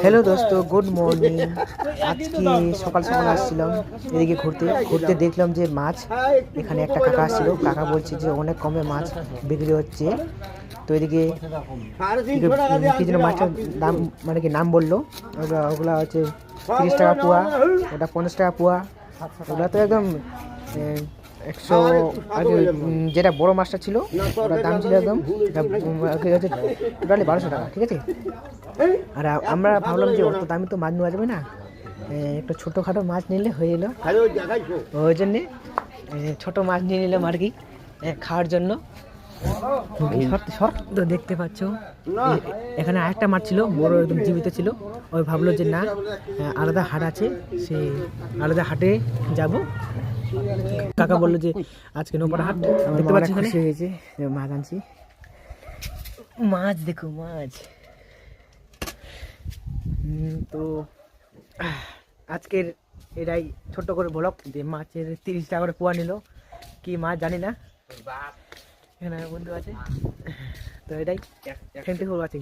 Hello দোস্ত, good morning. আজকে সকাল সকাল আসছিলাম এদিকে ঘুরতে দেখলাম যে মাছ, এখানে একটা কাকা আসছিল। কাকা বলছে যে অনেক কমে মাছ বিক্রি হচ্ছে। তো এদিকে কি যেন মাছটার দাম, মানে কি নাম বললো, ওগুলা হচ্ছে 30 টাকা পোয়া, ওটা 50 টাকা পোয়া। ওগুলা তো একদম 100। আগে যেটা বড় মাছটা ছিল ওটার দাম ছিল একদম টোটালি 1200 টাকা, ঠিক আছে। আর আমরা ভাবলাম যে অত দামি তো মাছ নেওয়া যাবে না, একটা ছোটোখাটো মাছ নিলে হয়ে এলো। ওই জন্যে ছোটো মাছ নিয়ে নিলাম আর কি, খাওয়ার জন্য। তো দেখতে পাচ্ছ এখানে আরেকটা মাছ ছিল, বড় একদম জীবিত ছিল। ওই ভাবলো যে না, আলাদা হাট আছে, সে আলাদা হাটে যাব। কাকা বললো যে আজকে নোপাড়া হাট, দেখতে পাচ্ছি খুশি হয়েছে, মাছ আনছি। মাছ দেখো, মাছ। তো আজকের এটাই ছোট্ট করে ব্লগ, যে মাছের 30 টাকা করে পোয়া নিল। কি মাছ জানি না, এখানে বন্ধু আছে। তো এটাই, থ্যাংক ইউ ফর ওয়াচিং।